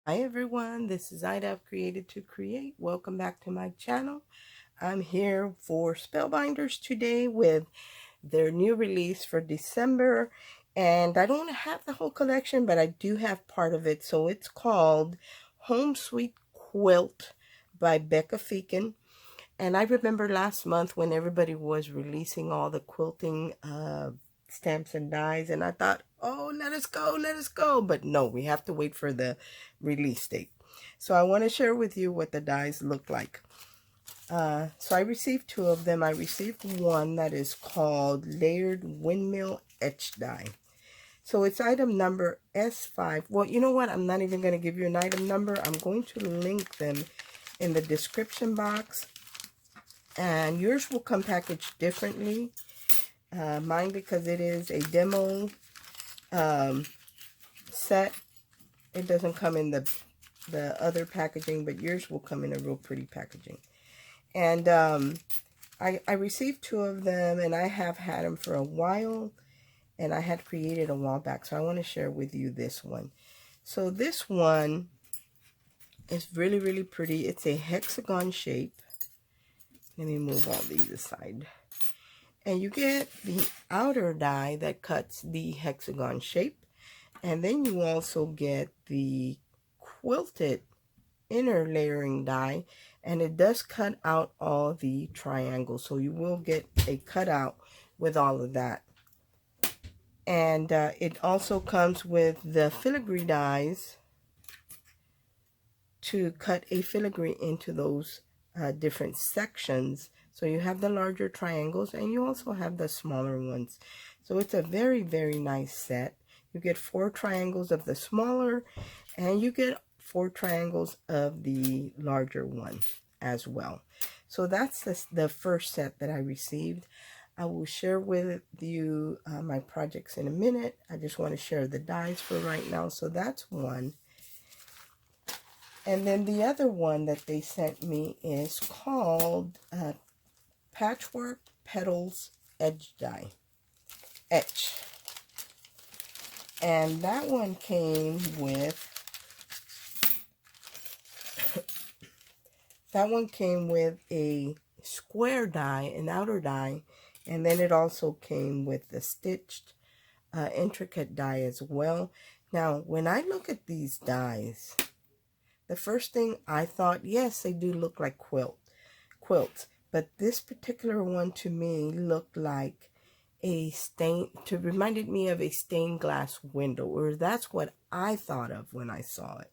Hi everyone, this is Ida of Created to Create. Welcome back to my channel. I'm here for Spellbinders today with their new release for December. And I don't have the whole collection, but I do have part of it. So it's called Home Sweet Quilt by Becca Feekin. And I remember last month when everybody was releasing all the quilting stamps and dies, and I thought, oh, let us go, let us go. But no, we have to wait for the release date. So I want to share with you what the dies look like. So I received two of them. I received one that is called Layered Windmill Etch Die. So it's item number S5. Well, you know what? I'm not even going to give you an item number. I'm going to link them in the description box. And yours will come packaged differently. Mine, because it is a demo set, it doesn't come in the other packaging, but yours will come in a real pretty packaging. And I received two of them, and I have had them for a while, and I had created a while back, so I want to share with you this one. So this one is really, really pretty. It's a hexagon shape. Let me move all these aside. And you get the outer die that cuts the hexagon shape. And then you also get the quilted inner layering die. And it does cut out all the triangles. So you will get a cutout with all of that. And it also comes with the filigree dies to cut a filigree into those different sections. So you have the larger triangles and you also have the smaller ones. So it's a very, very nice set. You get 4 triangles of the smaller and you get 4 triangles of the larger one as well. So that's the first set that I received. I will share with you my projects in a minute. I just want to share the dies for right now. So that's one. And then the other one that they sent me is called Patchwork Petals Edge Die. Etch. And that one came with a square die, an outer die, and then it also came with the stitched intricate die as well. Now, when I look at these dies, the first thing I thought, yes, they do look like quilts, but this particular one to me looked like reminded me of a stained glass window, or that's what I thought of when I saw it.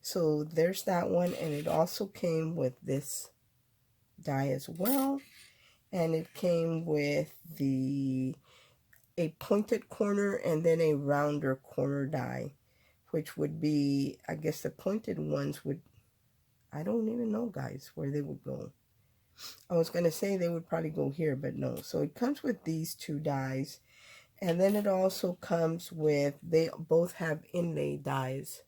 So there's that one, and it also came with this die as well, and it came with a pointed corner and then a rounder corner die, which would be, I guess the pointed ones would, I don't even know, guys, where they would go. I was going to say they would probably go here, but no. So it comes with these two dies. And then it also comes with, they both have inlay dies.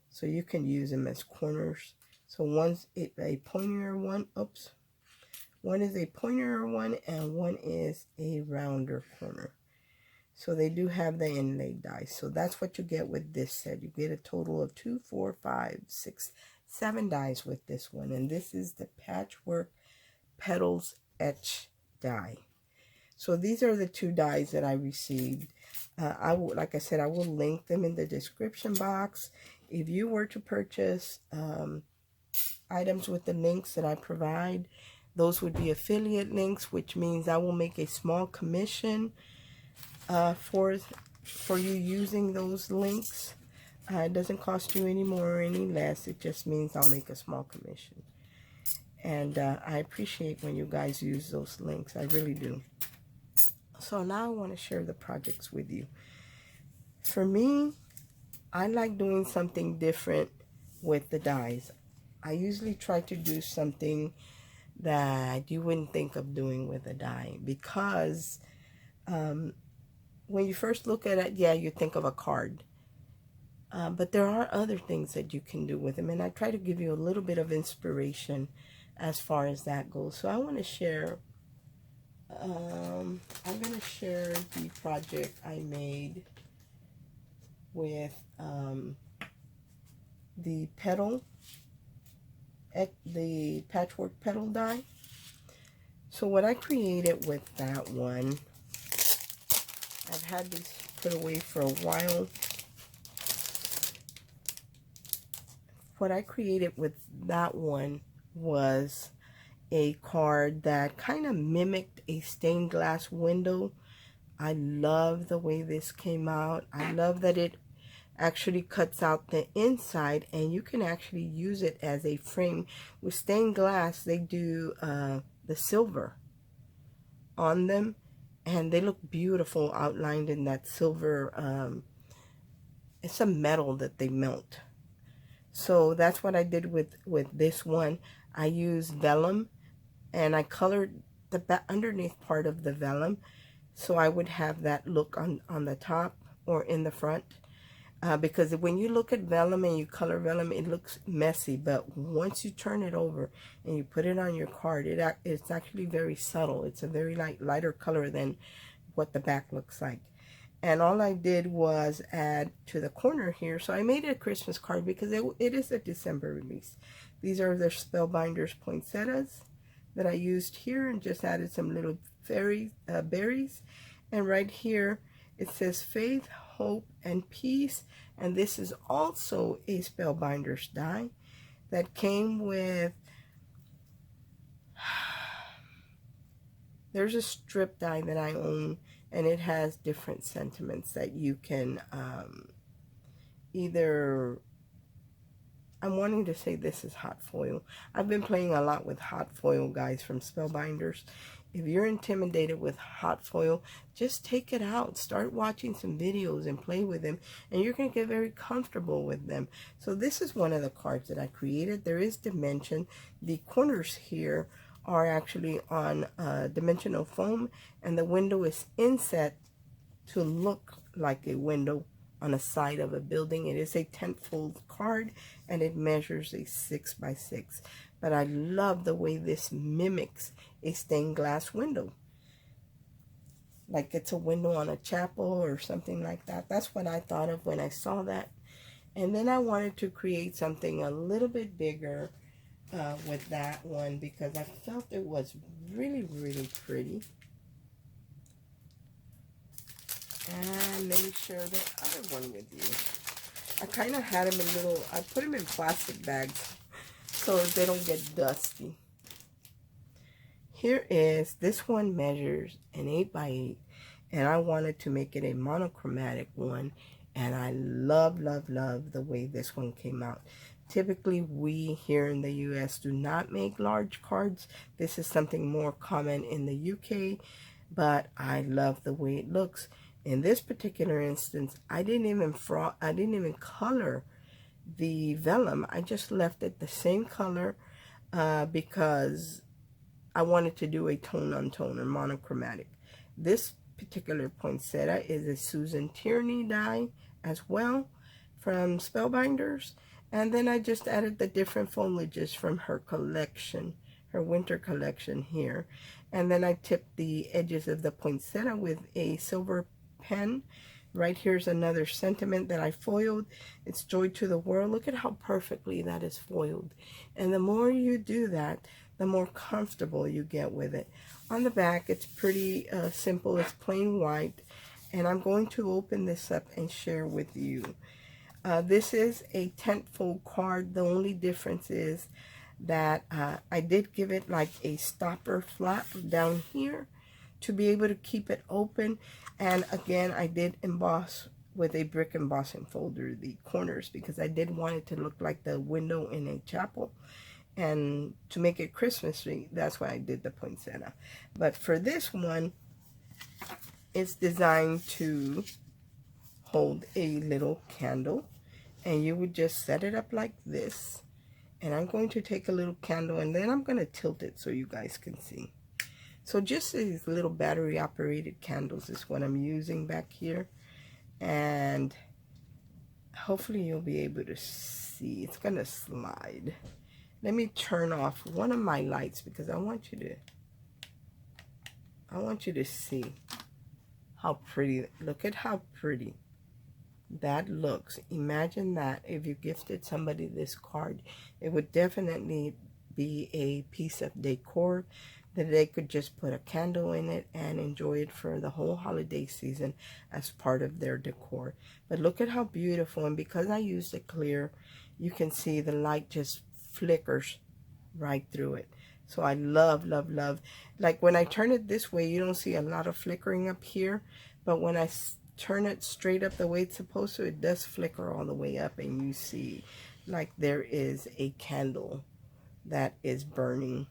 So you can use them as corners. So one's a pointier one. Oops. One is a pointier one and one is a rounder corner. So they do have the inlay dies. So that's what you get with this set. You get a total of 2, 4, 5, 6, 7 dies with this one. And this is the Patchwork Petals Etch die. So these are the two dies that I received. Like I said, I will link them in the description box. If you were to purchase items with the links that I provide, those would be affiliate links, which means I will make a small commission for you using those links. It doesn't cost you any more or any less. It just means I'll make a small commission. And I appreciate when you guys use those links. I really do. So now I want to share the projects with you. For me, I like doing something different with the dies. I usually try to do something that you wouldn't think of doing with a die, because when you first look at it, yeah, you think of a card. But there are other things that you can do with them, and I try to give you a little bit of inspiration as far as that goes. So I want to share, I'm going to share the project I made with the petal, the patchwork petal die. So what I created with that one, I've had these put away for a while. What I created with that one was a card that kind of mimicked a stained glass window. I love the way this came out. I love that it actually cuts out the inside and you can actually use it as a frame. With stained glass, they do the silver on them, and they look beautiful outlined in that silver. It's a metal that they melt. So that's what I did with this one. I used vellum, and I colored the underneath part of the vellum, so I would have that look on the top or in the front. Because when you look at vellum and you color vellum, it looks messy. But once you turn it over and you put it on your card, it's actually very subtle. It's a very lighter color than what the back looks like. And all I did was add to the corner here. So I made it a Christmas card because it is a December release. These are the Spellbinders poinsettias that I used here, and just added some little berries. And right here it says faith, hope, and peace. And this is also a Spellbinders die that came with, there's a strip die that I own, and it has different sentiments that you can either, I'm wanting to say this is hot foil. I've been playing a lot with hot foil, guys, from Spellbinders. If you're intimidated with hot foil, just take it out. Start watching some videos and play with them, and you're going to get very comfortable with them. So this is one of the cards that I created. There is dimension. The corners here are actually on dimensional foam, and the window is inset to look like a window on a side of a building. It is a 10-fold card, and it measures a 6 by 6. But I love the way this mimics a stained glass window, like it's a window on a chapel or something like that. That's what I thought of when I saw that. And then I wanted to create something a little bit bigger with that one, because I felt it was really, really pretty. And let me share the other one with you. I kind of had them in little, I put them in plastic bags so they don't get dusty. Here is, this one measures an 8 by 8, and I wanted to make it a monochromatic one, and I love, love, love the way this one came out. Typically, we here in the US do not make large cards. This is something more common in the UK, but I love the way it looks. In this particular instance, I didn't even color the vellum. I just left it the same color because I wanted to do a tone on tone or monochromatic. This particular poinsettia is a Susan Tierney die as well from Spellbinders. And then I just added the different foliages from her collection, her winter collection here. And then I tipped the edges of the poinsettia with a silver pen. Right here's another sentiment that I foiled. It's joy to the world. Look at how perfectly that is foiled. And the more you do that, the more comfortable you get with it. On the back, it's pretty simple. It's plain white. And I'm going to open this up and share with you. This is a 10-fold card. The only difference is that I did give it like a stopper flap down here to be able to keep it open. And again, I did emboss with a brick embossing folder the corners, because I did want it to look like the window in a chapel. And to make it Christmassy, that's why I did the poinsettia. But for this one, it's designed to hold a little candle. And you would just set it up like this. And I'm going to take a little candle, and then I'm going to tilt it so you guys can see. So just these little battery operated candles is what I'm using back here. And hopefully you'll be able to see. It's going to slide. Let me turn off one of my lights because I want you to see how pretty. Look at how pretty that looks. Imagine that if you gifted somebody this card, it would definitely be a piece of decor that they could just put a candle in it and enjoy it for the whole holiday season as part of their decor. But look at how beautiful, and because I used it clear, you can see the light just flickers right through it. So I love, love, love. Like when I turn it this way, you don't see a lot of flickering up here, but when I turn it straight up the way it's supposed to, it does flicker all the way up, and you see like there is a candle that is burning.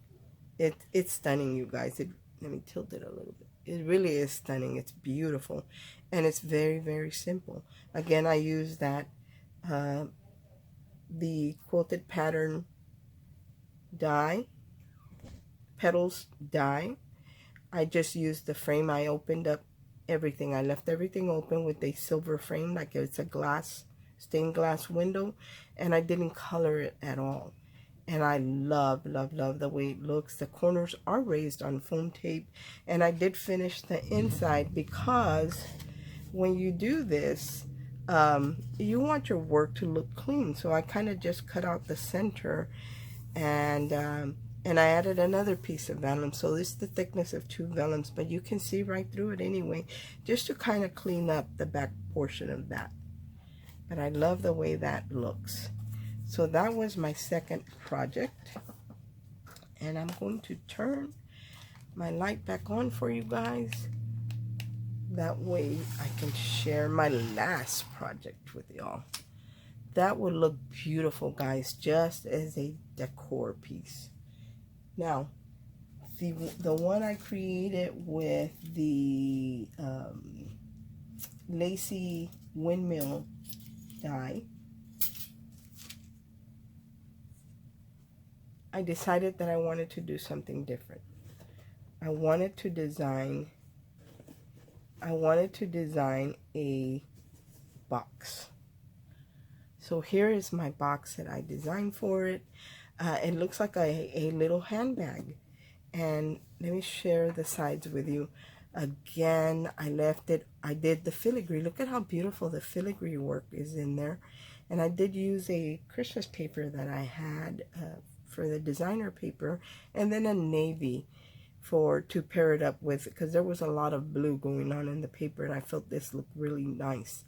It's stunning, you guys. Let me tilt it a little bit. It really is stunning. It's beautiful, and it's very, very simple. Again, I use that the quilted pattern die, petals die. I just used the frame. I opened up everything. I left everything open with a silver frame, like it's a glass, stained glass window, and I didn't color it at all. And I love, love, love the way it looks. The corners are raised on foam tape, and I did finish the inside because when you do this, you want your work to look clean. So I kind of just cut out the center, and I added another piece of vellum. So this is the thickness of 2 vellums, but you can see right through it anyway, just to kind of clean up the back portion of that. But I love the way that looks. So that was my second project, and I'm going to turn my light back on for you guys. That way I can share my last project with y'all. That would look beautiful, guys, just as a decor piece. Now, the one I created with the lacy windmill die, I decided that I wanted to do something different. I wanted to design a box. So here is my box that I designed for it. It looks like a little handbag. And let me share the sides with you. Again, I did the filigree. Look at how beautiful the filigree work is in there. And I did use a Christmas paper that I had for the designer paper, and then a navy to pair it up with, because there was a lot of blue going on in the paper, and I felt this looked really nice.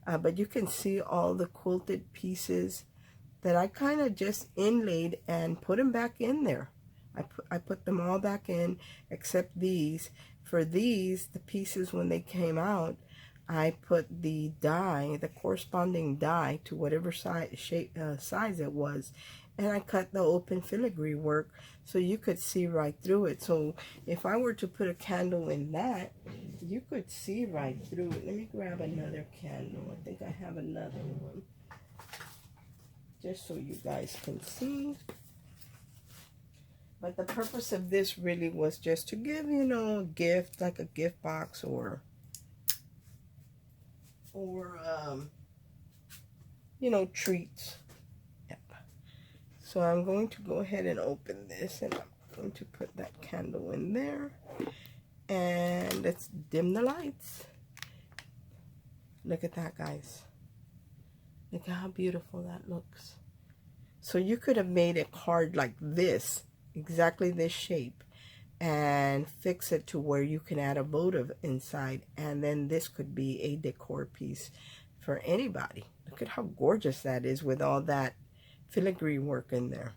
But you can see all the quilted pieces that I kind of just inlaid and put them back in there. I put them all back in except these. For these, the pieces, when they came out, I put the die, the corresponding die to whatever size it was, and I cut the open filigree work so you could see right through it. So if I were to put a candle in that, you could see right through it. Let me grab another candle. I think I have another one, just so you guys can see. But the purpose of this really was just to give, you know, a gift, like a gift box, or you know, treats. Yep. So I'm going to go ahead and open this, and I'm going to put that candle in there, and let's dim the lights. Look at that, guys. Look at how beautiful that looks. So you could have made a card like this, exactly this shape, and fix it to where you can add a votive inside, and then this could be a decor piece for anybody. Look at how gorgeous that is with all that filigree work in there.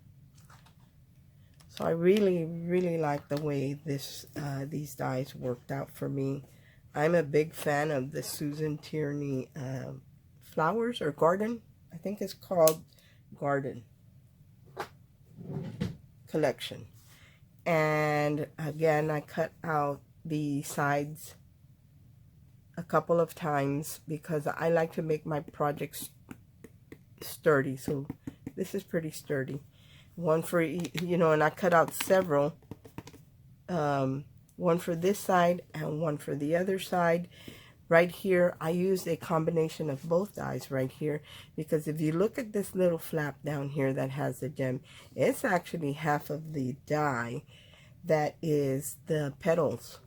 So I really, really like the way these dies worked out for me. I'm a big fan of the Susan Tierney flowers, or garden. I think it's called Garden collection. And again, I cut out the sides a couple of times because I like to make my projects sturdy. So this is pretty sturdy. One for, you know, and I cut out several. One for this side and one for the other side. Right here, I used a combination of both dies right here, because if you look at this little flap down here that has the gem, it's actually half of the die that is the petals,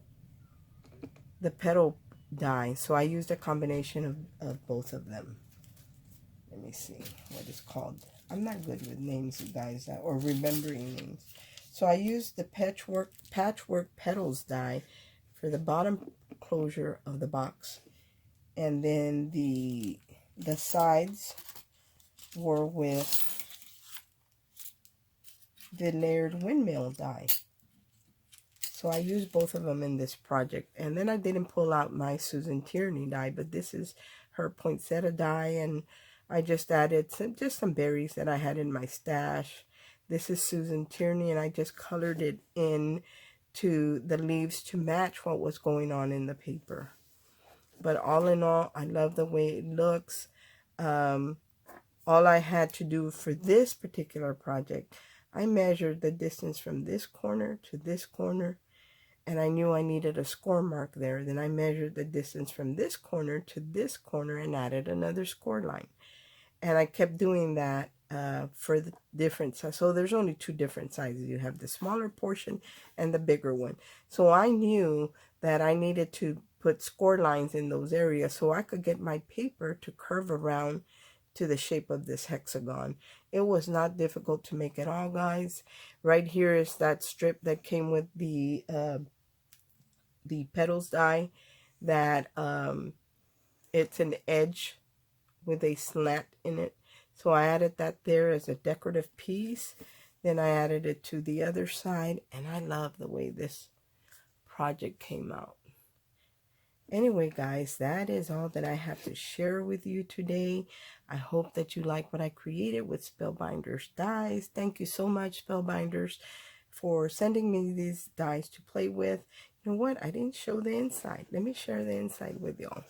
the petal die. So I used a combination of both of them. Let me see what it's called. I'm not good with names, you guys, or remembering names. So I used the patchwork petals die for the bottom closure of the box, and then the sides were with the layered windmill die. So I used both of them in this project. And then I didn't pull out my Susan Tierney die, but this is her poinsettia die, and I just added some berries that I had in my stash. This is Susan Tierney, and I just colored it in to the leaves to match what was going on in the paper. But all in all, I love the way it looks. All I had to do for this particular project, I measured the distance from this corner to this corner, and I knew I needed a score mark there. Then I measured the distance from this corner to this corner and added another score line. And I kept doing that for the different sizes. So there's only two different sizes. You have the smaller portion and the bigger one. So I knew that I needed to put score lines in those areas so I could get my paper to curve around to the shape of this hexagon. It was not difficult to make at all, guys. Right here is that strip that came with the petals die, that it's an edge with a slant in it. So I added that there as a decorative piece. Then I added it to the other side, and I love the way this project came out. Anyway, guys, that is all that I have to share with you today. I hope that you like what I created with Spellbinders dies. Thank you so much, Spellbinders, for sending me these dies to play with. You know what? I didn't show the inside. Let me share the inside with y'all.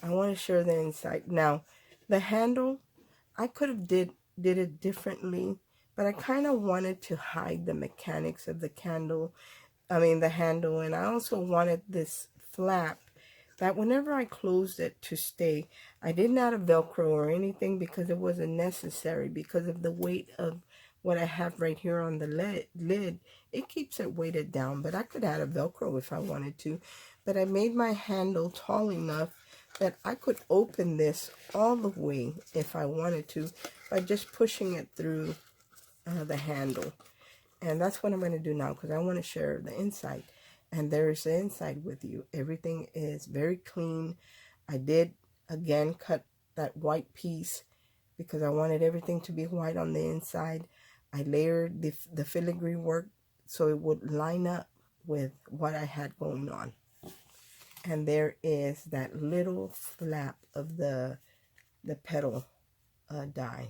I want to share the inside. Now, the handle, I could have did it differently, but I kind of wanted to hide the mechanics of the handle, and I also wanted this flap that whenever I closed it to stay, I didn't add a Velcro or anything because it wasn't necessary because of the weight of what I have right here on the lid. It keeps it weighted down, but I could add a Velcro if I wanted to. But I made my handle tall enough that I could open this all the way if I wanted to by just pushing it through the handle. And that's what I'm going to do now because I want to share the inside. And there's the inside with you. Everything is very clean. I did, again, cut that white piece because I wanted everything to be white on the inside. I layered the filigree work so it would line up with what I had going on. And there is that little flap of the petal die.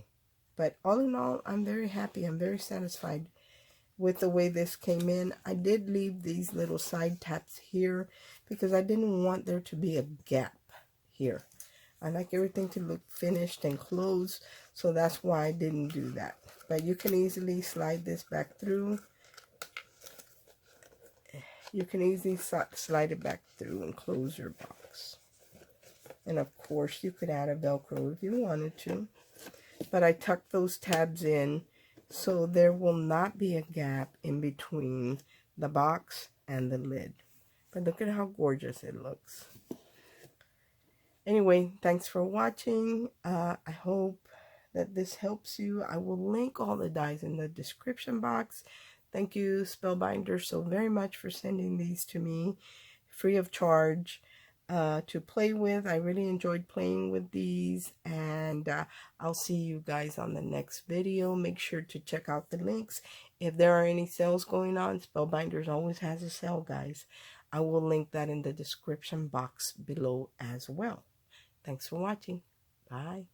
But all in all, I'm very happy. I'm very satisfied with the way this came in. I did leave these little side taps here because I didn't want there to be a gap here. I like everything to look finished and closed, so that's why I didn't do that. But you can easily slide this back through. You can easily slide it back through and close your box. And of course, you could add a Velcro if you wanted to. But I tucked those tabs in so there will not be a gap in between the box and the lid. But look at how gorgeous it looks. Anyway, thanks for watching. I hope that this helps you. I will link all the dies in the description box. Thank you, Spellbinder, so very much for sending these to me free of charge to play with. I really enjoyed playing with these, and I'll see you guys on the next video. Make sure to check out the links. If there are any sales going on, Spellbinders always has a sale, guys. I will link that in the description box below as well. Thanks for watching. Bye.